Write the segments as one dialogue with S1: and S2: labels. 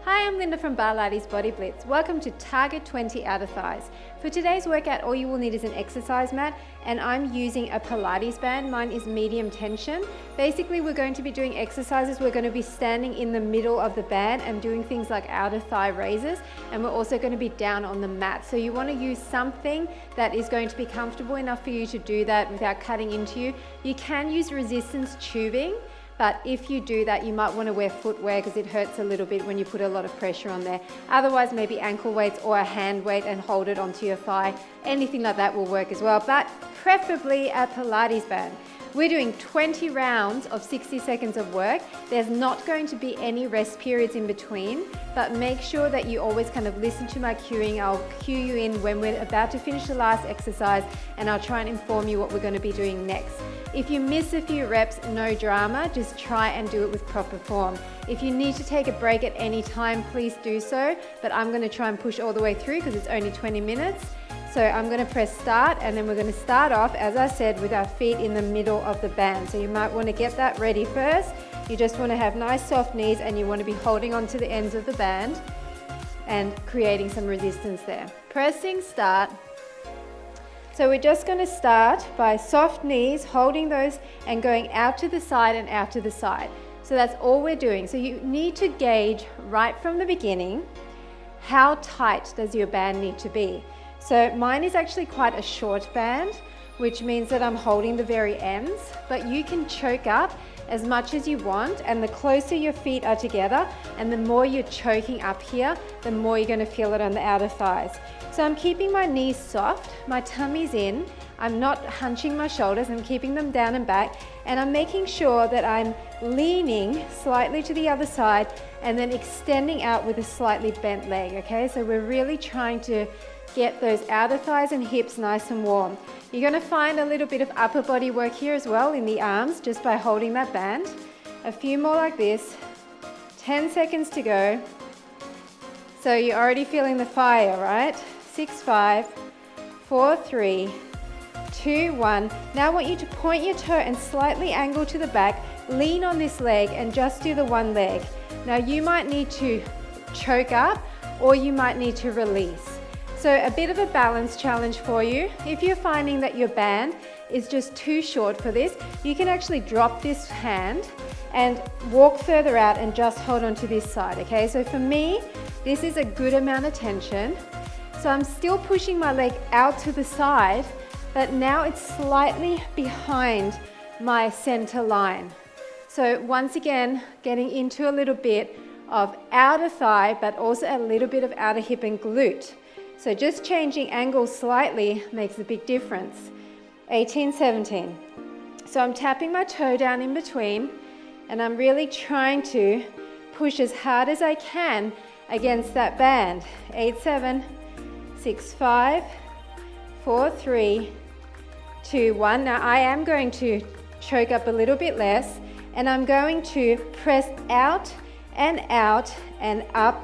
S1: Hi, I'm Linda from Barlates Body Blitz. Welcome to Target 20 Outer Thighs. For today's workout, all you will need is an exercise mat, and I'm using a Pilates band. Mine is medium tension. Basically, we're going to be doing exercises. We're going to be standing in the middle of the band and doing things like outer thigh raises, and we're also going to be down on the mat. So you want to use something that is going to be comfortable enough for you to do that without cutting into you. You can use resistance tubing, but if you do that, you might want to wear footwear because it hurts a little bit when you put a lot of pressure on there. Otherwise, maybe ankle weights or a hand weight and hold it onto your thigh. Anything like that will work as well, but preferably a Pilates band. We're doing 20 rounds of 60 seconds of work. There's not going to be any rest periods in between, but make sure that you always kind of listen to my cueing. I'll cue you in when we're about to finish the last exercise, and I'll try and inform you what we're going to be doing next. If you miss a few reps, no drama, just try and do it with proper form. If you need to take a break at any time, please do so, but I'm going to try and push all the way through because it's only 20 minutes. So I'm going to press start, and then we're going to start off, as I said, with our feet in the middle of the band. So you might want to get that ready first. You just want to have nice soft knees, and you want to be holding on to the ends of the band and creating some resistance there. Pressing start. So we're just going to start by soft knees, holding those and going out to the side and out to the side. So that's all we're doing. So you need to gauge right from the beginning, how tight does your band need to be? So mine is actually quite a short band, which means that I'm holding the very ends, but you can choke up as much as you want, and the closer your feet are together and the more you're choking up here, the more you're going to feel it on the outer thighs. So I'm keeping my knees soft, my tummy's in, I'm not hunching my shoulders, I'm keeping them down and back, and I'm making sure that I'm leaning slightly to the other side and then extending out with a slightly bent leg, okay? So we're really trying to get those outer thighs and hips nice and warm. You're going to find a little bit of upper body work here as well in the arms just by holding that band. A few more like this. 10 seconds to go. So you're already feeling the fire, right? 6, 5, 4, 3, 2, 1. Now I want you to point your toe and slightly angle to the back. Lean on this leg and just do the one leg. Now you might need to choke up or you might need to release. So a bit of a balance challenge for you. If you're finding that your band is just too short for this, you can actually drop this hand and walk further out and just hold on to this side, okay? So for me, this is a good amount of tension. So I'm still pushing my leg out to the side, but now it's slightly behind my center line. So once again, getting into a little bit of outer thigh, but also a little bit of outer hip and glute. So just changing angles slightly makes a big difference. 18, 17. So I'm tapping my toe down in between, and I'm really trying to push as hard as I can against that band. 8, 7, 6, 5, 4, 3, 2, 1. Now I am going to choke up a little bit less, and I'm going to press out and out and up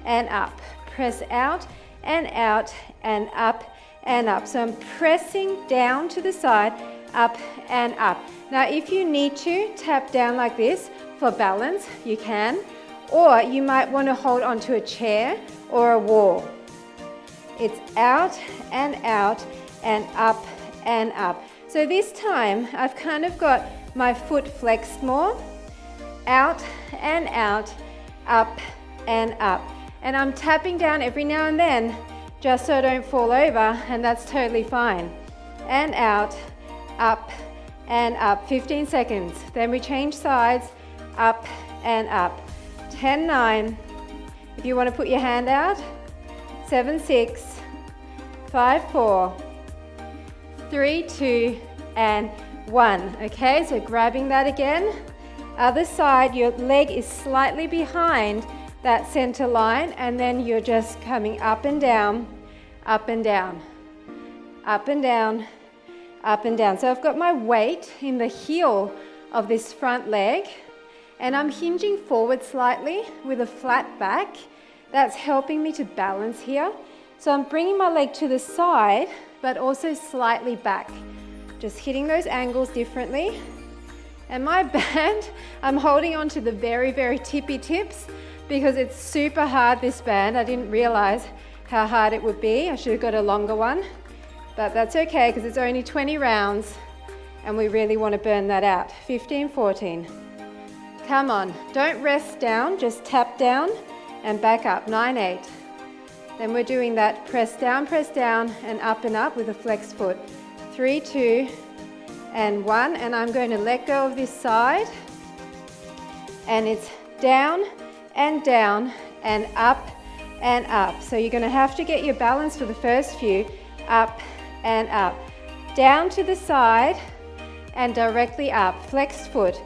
S1: and up. Press out and out and up and up. So I'm pressing down to the side, up and up. Now if you need to tap down like this for balance, you can, or you might want to hold onto a chair or a wall. It's out and out and up and up. So this time I've kind of got my foot flexed more, out and out, up and up. And I'm tapping down every now and then just so I don't fall over, and that's totally fine. And out, up and up. 15 seconds. Then we change sides, up and up. 10, 9. If you want to put your hand out. 7, 6, 5, 4, 3, 2, and 1. Okay, so grabbing that again. Other side, your leg is slightly behind that center line, and then you're just coming up and down, up and down, up and down, up and down. So I've got my weight in the heel of this front leg, and I'm hinging forward slightly with a flat back. That's helping me to balance here. So I'm bringing my leg to the side, but also slightly back. Just hitting those angles differently. And my band, I'm holding on to the very, very tippy tips because it's super hard, this band. I didn't realize how hard it would be. I should have got a longer one, but that's okay because it's only 20 rounds and we really want to burn that out. 15, 14. Come on, don't rest down, just tap down and back up. 9, 8. Then we're doing that press down and up with a flexed foot. 3, 2, and 1. And I'm going to let go of this side. And it's down and up and up. So you're going to have to get your balance for the first few. Up and up. Down to the side and directly up. Flexed foot.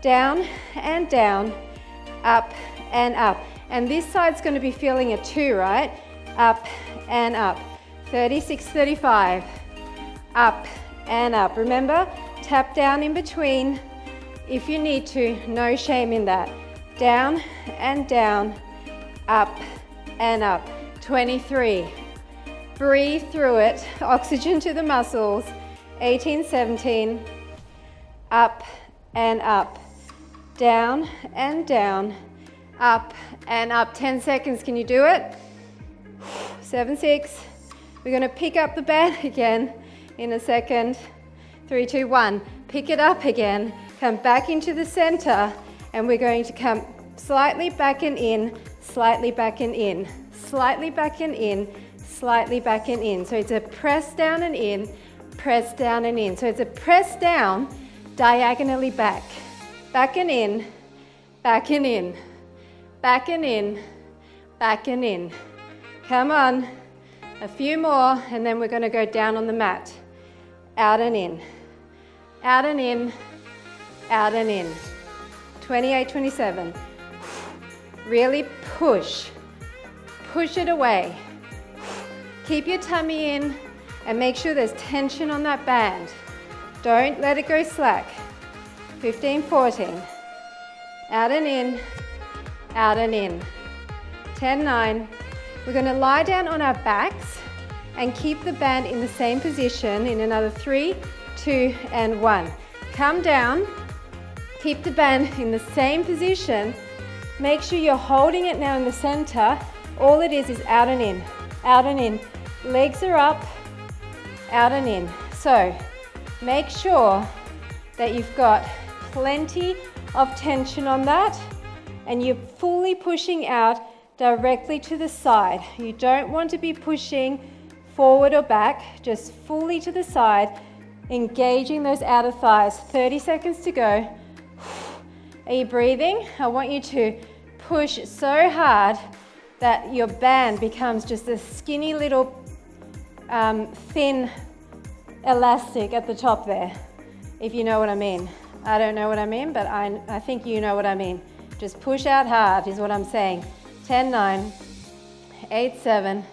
S1: Down and down. Up and up. And this side's going to be feeling it too, right? Up and up. 36, 35. Up and up. Remember, tap down in between if you need to. No shame in that. Down and down. Up and up. 23. Breathe through it. Oxygen to the muscles. 18, 17. Up and up. Down and down. Up and up. 10 seconds. Can you do it? 7, 6. We're going to pick up the band again in a second. 3, 2, 1. Pick it up again. Come back into the center. And we're going to come slightly back and in, slightly back and in, slightly back and in, slightly back and in. So it's a press down and in, press down and in. So it's a press down, diagonally back. Back and in, back and in, back and in, back and in. Come on, a few more, and then we're going to go down on the mat. Out and in, out and in, out and in. 28, 27. Really push it away. Keep your tummy in and make sure there's tension on that band. Don't let it go slack. 15, 14. Out and in, out and in. 10, 9. We're going to lie down on our backs and keep the band in the same position in another 3, 2, and 1. Come down, keep the band in the same position. Make sure you're holding it now in the center. All it is out and in, out and in. Legs are up, out and in. So make sure that you've got plenty of tension on that and you're fully pushing out directly to the side. You don't want to be pushing forward or back, just fully to the side, engaging those outer thighs. 30 seconds to go. Are you breathing? I want you to push so hard that your band becomes just a skinny little thin elastic at the top there, if you know what I mean. I don't know what I mean, but I think you know what I mean. Just push out hard is what I'm saying. 10, 9, 8, 7,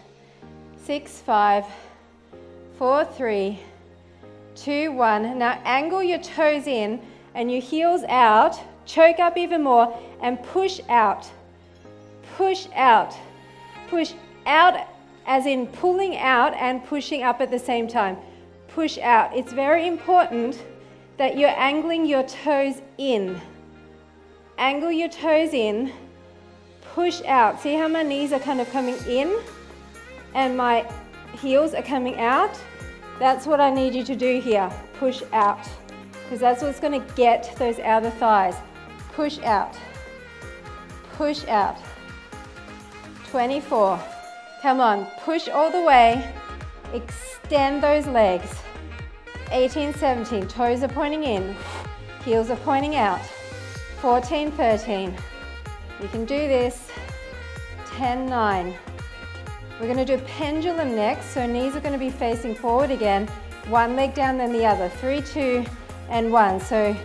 S1: 6, 5, 4, 3, 2, 1. Now angle your toes in and your heels out. Choke up even more and push out. Push out. Push out as in pulling out and pushing up at the same time. Push out. It's very important that you're angling your toes in. Angle your toes in. Push out. See how my knees are kind of coming in and my heels are coming out? That's what I need you to do here. Push out. Because that's what's going to get those outer thighs. Push out. Push out. 24. Come on. Push all the way. Extend those legs. 18, 17. Toes are pointing in. Heels are pointing out. 14, 13. You can do this. 10, 9. We're going to do pendulum neck, so knees are going to be facing forward again. One leg down, then the other. 3, 2, and 1. So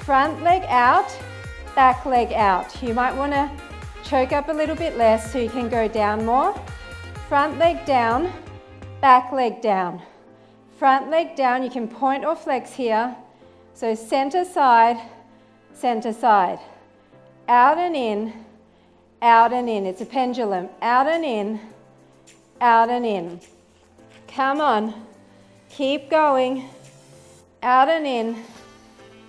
S1: front leg out, back leg out. You might want to choke up a little bit less so you can go down more. Front leg down, back leg down. Front leg down, you can point or flex here. So center side, center side. Out and in, out and in. It's a pendulum. Out and in, out and in. Come on. Keep going. Out and in,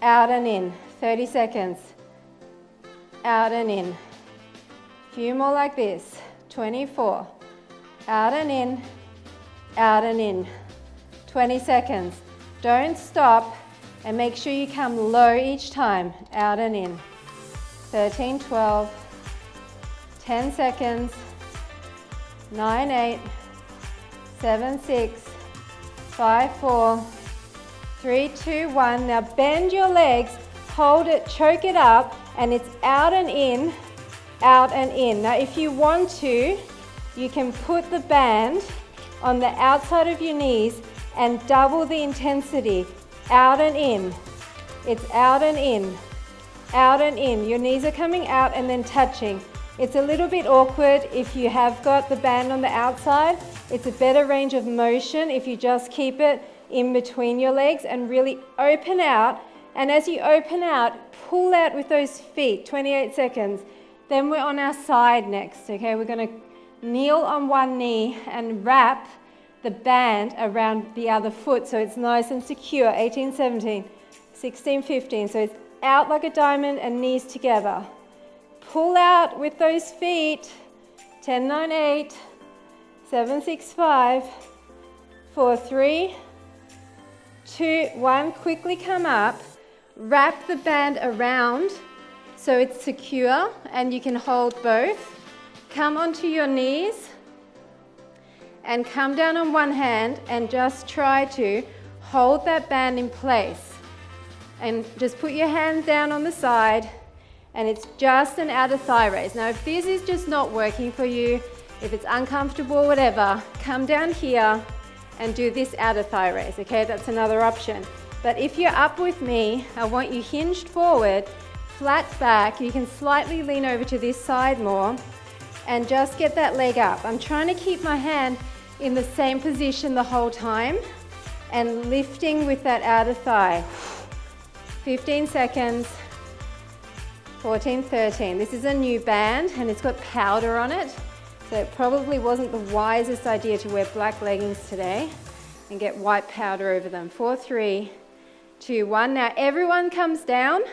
S1: out and in. 30 seconds. Out and in. If Few more like this. 24. Out and in, out and in. 20 seconds. Don't stop, and make sure you come low each time. Out and in. 13, 12. 10 seconds. 9, 8. 7, 6. 5, 4. 3, 2, 1. Now bend your legs, hold it, choke it up, and it's out and in, out and in. Now if you want to, you can put the band on the outside of your knees and double the intensity. Out and in. It's out and in, out and in. Your knees are coming out and then touching. It's a little bit awkward if you have got the band on the outside. It's a better range of motion if you just keep it in between your legs and really open out. And as you open out, pull out with those feet. 28 seconds. Then we're on our side next, okay? We're going to kneel on one knee and wrap the band around the other foot so it's nice and secure. 18, 17, 16, 15. So it's out like a diamond and knees together. Pull out with those feet. 10, 9, 8, 7, 6, 5, 4, 3, 2, 1. Quickly come up. Wrap the band around so it's secure and you can hold both. Come onto your knees and come down on one hand and just try to hold that band in place. And just put your hand down on the side, and it's just an outer thigh raise. Now if this is just not working for you, if it's uncomfortable, whatever, come down here and do this outer thigh raise, okay? That's another option. But if you're up with me, I want you hinged forward, flat back. You can slightly lean over to this side more and just get that leg up. I'm trying to keep my hand in the same position the whole time and lifting with that outer thigh. 15 seconds. 14, 13. This is a new band and it's got powder on it. So it probably wasn't the wisest idea to wear black leggings today and get white powder over them. 4, 3, 2, 1. Now everyone comes down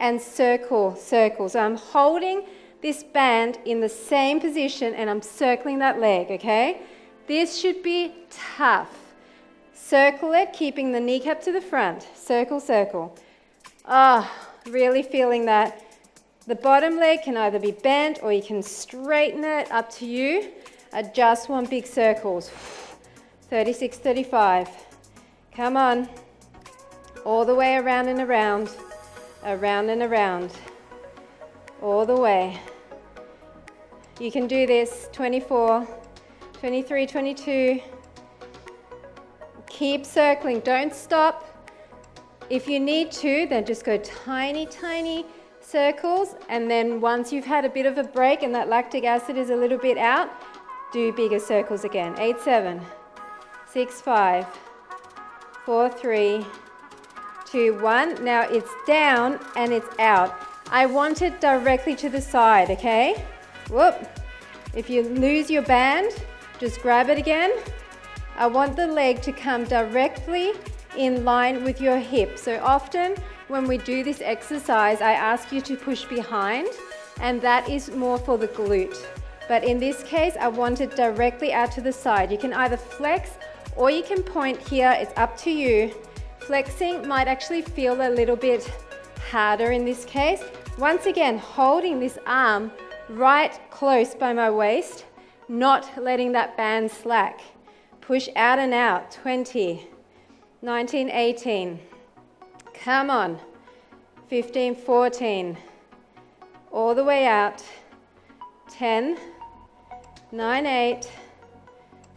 S1: and circle. So I'm holding this band in the same position and I'm circling that leg, okay? This should be tough. Circle it, keeping the kneecap to the front. Circle, circle. Really feeling that. The bottom leg can either be bent or you can straighten it, up to you. I just want big circles. 36, 35. Come on. All the way around and around. Around and around. All the way. You can do this. 24, 23, 22. Keep circling. Don't stop. If you need to, then just go tiny, tiny circles, and then once you've had a bit of a break and that lactic acid is a little bit out, do bigger circles again. 8, 7, 6, 5, 4, 3, 2, 1. Now it's down and it's out. I want it directly to the side, okay? Whoop. If you lose your band, just grab it again. I want the leg to come directly in line with your hip. So often when we do this exercise, I ask you to push behind, and that is more for the glute. But in this case, I want it directly out to the side. You can either flex or you can point here. It's up to you. Flexing might actually feel a little bit harder in this case. Once again, holding this arm right close by my waist, not letting that band slack. Push out and out. 20, 19, 18. Come on. 15, 14. All the way out. 10, 9, 8,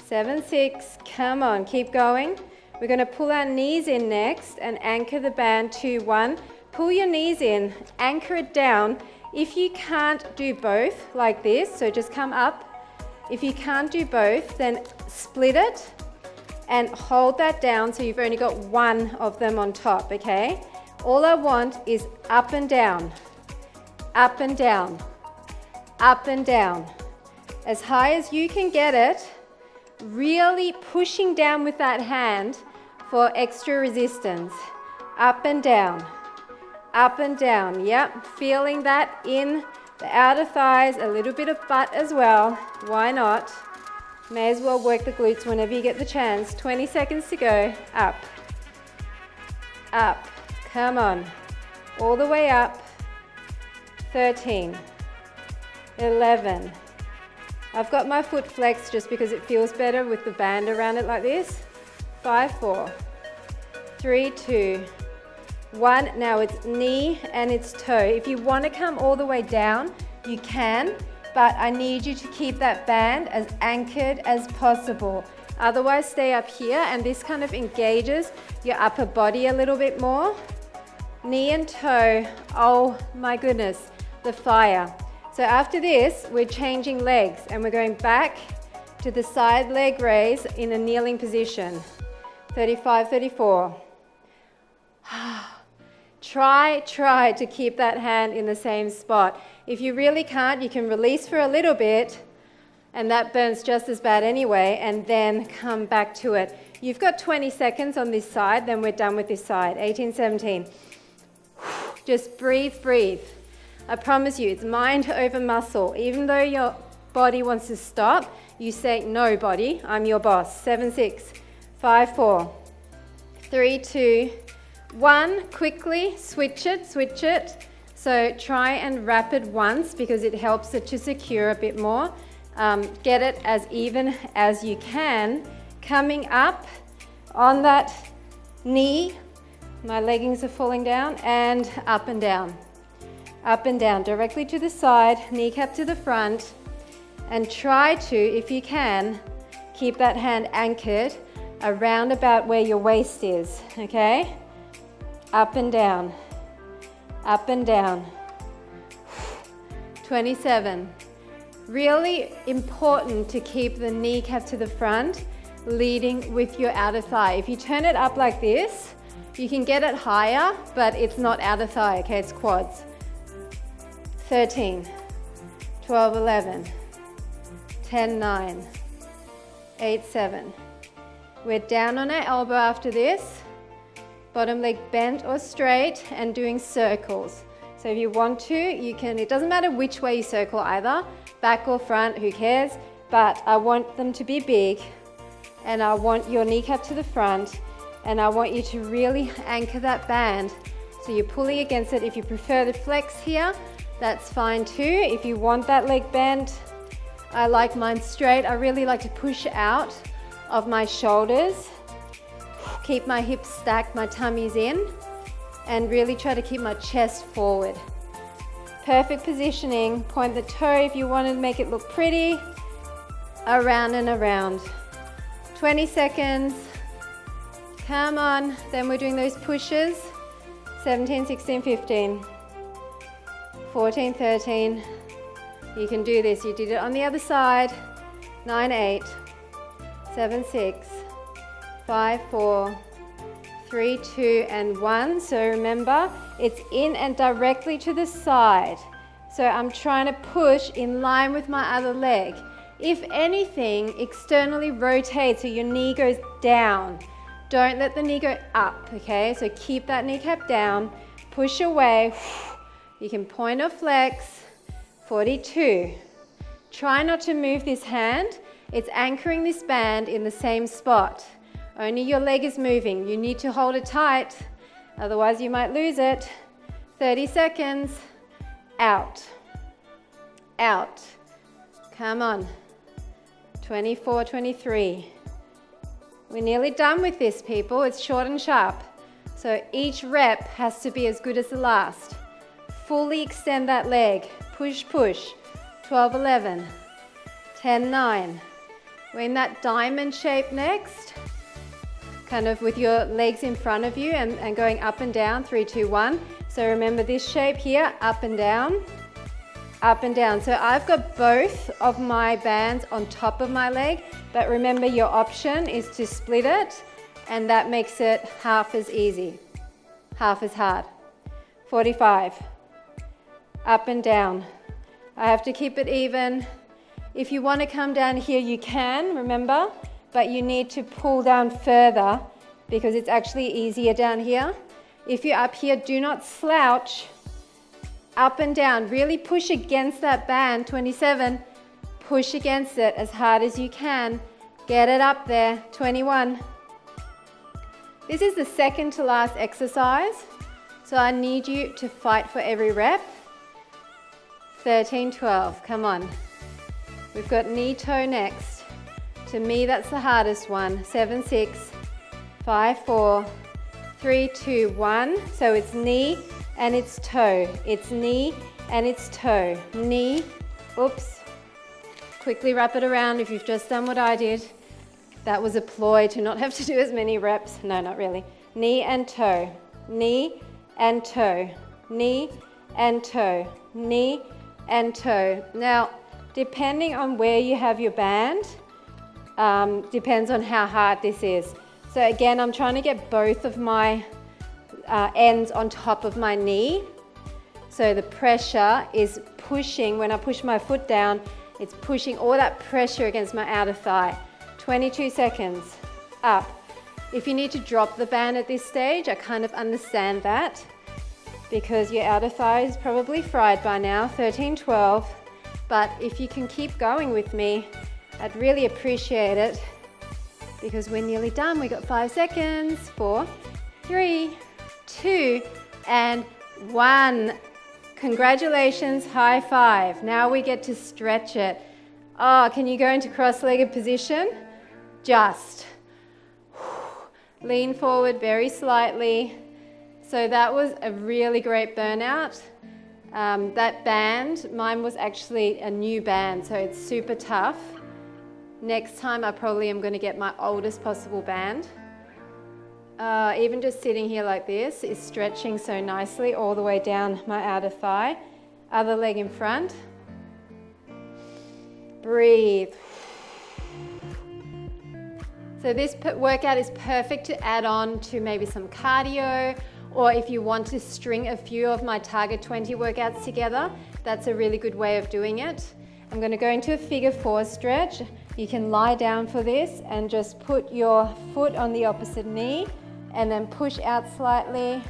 S1: 7, 6. Come on, keep going. We're going to pull our knees in next and anchor the band. 2, 1. Pull your knees in, anchor it down. If you can't do both like this, so just come up. If you can't do both, then split it and hold that down so you've only got one of them on top, okay? All I want is up and down, up and down, up and down. As high as you can get it, really pushing down with that hand for extra resistance. Up and down, yep. Feeling that in The outer thighs, a little bit of butt as well. Why not? May as well work the glutes whenever you get the chance. 20 seconds to go. Up. Up. Come on. All the way up. 13. 11. I've got my foot flexed just because it feels better with the band around it like this. 5, 4. 3, 2, 1. Now it's knee and it's toe. If you want to come all the way down, you can, but I need you to keep that band as anchored as possible. Otherwise, stay up here, and this kind of engages your upper body a little bit more. Knee and toe, oh my goodness, the fire. So after this, we're changing legs, and we're going back to the side leg raise in a kneeling position. 35, 34. Try to keep that hand in the same spot. If you really can't, you can release for a little bit, and that burns just as bad anyway, and then come back to it. You've got 20 seconds on this side, then we're done with this side. 18, 17. Just breathe. I promise you, it's mind over muscle. Even though your body wants to stop, you say, no body, I'm your boss. 7, 6, 5, 4, 3, 2, 1. Quickly switch it. So try and wrap it once because it helps it to secure a bit more. Get it as even as you can. Coming up on that knee, my leggings are falling down, and up and down. Up and down, directly to the side, kneecap to the front, and try to, if you can, keep that hand anchored around about where your waist is, okay? Up and down, up and down. 27. Really important to keep the kneecap to the front, leading with your outer thigh. If you turn it up like this, you can get it higher, but it's not outer thigh, okay? It's quads. 13, 12, 11, 10, 9, 8, 7. We're down on our elbow after this. Bottom leg bent or straight and doing circles. So if you want to, you can, it doesn't matter which way you circle either, back or front, who cares? But I want them to be big, and I want your kneecap to the front, and I want you to really anchor that band. So you're pulling against it. If you prefer the flex here, that's fine too. If you want that leg bent, I like mine straight. I really like to push out of my shoulders, keep my hips stacked, my tummy's in, and really try to keep my chest forward. Perfect positioning. Point the toe if you want to make it look pretty. Around and around. 20 seconds. Come on. Then we're doing those pushes. 17, 16, 15. 14, 13. You can do this. You did it on the other side. 9, 8. 7, 6. 5, 4. 3, 2, and 1. So remember, it's in and directly to the side. So I'm trying to push in line with my other leg. If anything, externally rotate so your knee goes down. Don't let the knee go up, okay? So keep that kneecap down, push away. You can point or flex. 42. Try not to move this hand. It's anchoring this band in the same spot. Only your leg is moving. You need to hold it tight, otherwise you might lose it. 30 seconds. Out. Out. Come on. 24, 23. We're nearly done with this, people. It's short and sharp. So each rep has to be as good as the last. Fully extend that leg. Push, push. 12, 11. 10, 9. We're in that diamond shape next. Kind of with your legs in front of you and going up and down. 3, 2, 1. So remember this shape here, up and down. Up and down. So I've got both of my bands on top of my leg, but remember your option is to split it, and that makes it half as easy, half as hard. 45. Up and down. I have to keep it even. If you want to come down here, you can, remember, but you need to pull down further because it's actually easier down here. If you're up here, do not slouch. Up and down. Really push against that band. 27. Push against it as hard as you can. Get it up there. 21. This is the second to last exercise, so I need you to fight for every rep. 13, 12. Come on. We've got knee toe next. To me, that's the hardest one. 7, 6, 5, 4, 3, 2, 1. So it's knee and it's toe. It's knee and it's toe. Knee, oops. Quickly wrap it around if you've just done what I did. That was a ploy to not have to do as many reps. No, not really. Knee and toe. Knee and toe. Knee and toe. Knee and toe. Now, depending on where you have your band, depends on how hard this is. So again, I'm trying to get both of my ends on top of my knee. So the pressure is pushing, when I push my foot down, it's pushing all that pressure against my outer thigh. 22 seconds, up. If you need to drop the band at this stage, I kind of understand that because your outer thigh is probably fried by now. 13, 12. But if you can keep going with me, I'd really appreciate it because we're nearly done. We got 5 seconds. 4, 3, 2, and 1. Congratulations, high five. Now we get to stretch it. Oh, can you go into cross-legged position? Just. Lean forward very slightly. So that was a really great burnout. That band, mine was actually a new band, so it's super tough. Next time I probably am going to get my oldest possible band. Even just sitting here like this is stretching so nicely all the way down my outer thigh. Other leg in front. Breathe. So this workout is perfect to add on to maybe some cardio, or if you want to string a few of my Target 20 workouts together, that's a really good way of doing it. I'm going to go into a figure 4 stretch. You can lie down for this and just put your foot on the opposite knee and then push out slightly.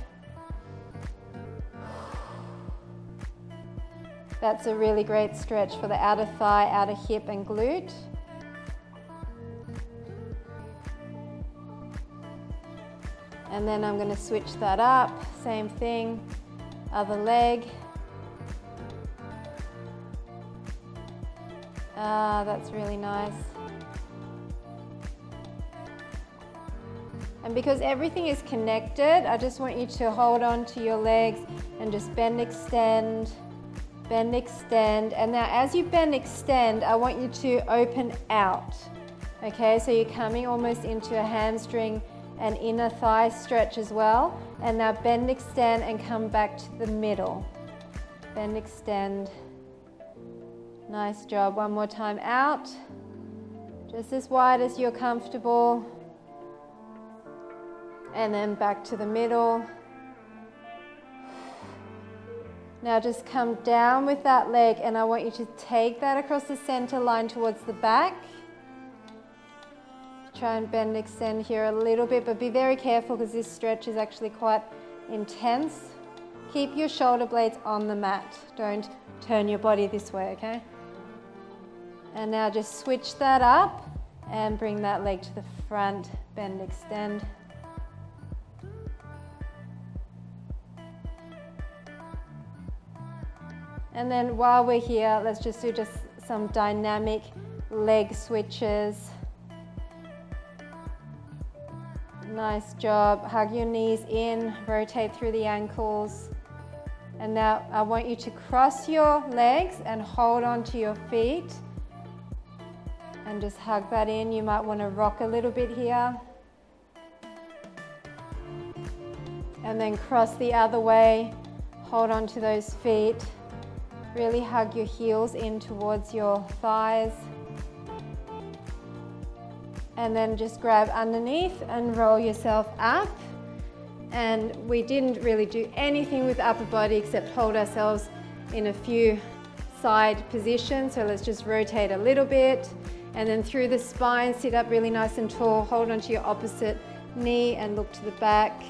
S1: That's a really great stretch for the outer thigh, outer hip and glute. And then I'm going to switch that up, same thing, other leg. That's really nice. And because everything is connected, I just want you to hold on to your legs and just bend, extend, bend, extend. And now as you bend, extend, I want you to open out. Okay, so you're coming almost into a hamstring and inner thigh stretch as well. And now bend, extend, and come back to the middle. Bend, extend. Nice job. One more time out. Just as wide as you're comfortable. And then back to the middle. Now just come down with that leg, and I want you to take that across the center line towards the back. Try and bend, extend here a little bit, but be very careful because this stretch is actually quite intense. Keep your shoulder blades on the mat. Don't turn your body this way, okay? And now just switch that up and bring that leg to the front. Bend, extend. And then while we're here, let's just do some dynamic leg switches. Nice job. Hug your knees in, rotate through the ankles. And now I want you to cross your legs and hold on to your feet. And just hug that in. You might want to rock a little bit here. And then cross the other way. Hold on to those feet. Really hug your heels in towards your thighs. And then just grab underneath and roll yourself up. And we didn't really do anything with upper body except hold ourselves in a few side positions. So let's just rotate a little bit. And then through the spine, sit up really nice and tall. Hold onto your opposite knee and look to the back.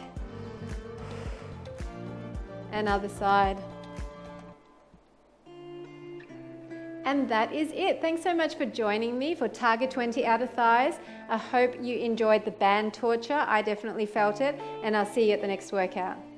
S1: And other side. And that is it. Thanks so much for joining me for Target 20 outer thighs. I hope you enjoyed the band torture. I definitely felt it, and I'll see you at the next workout.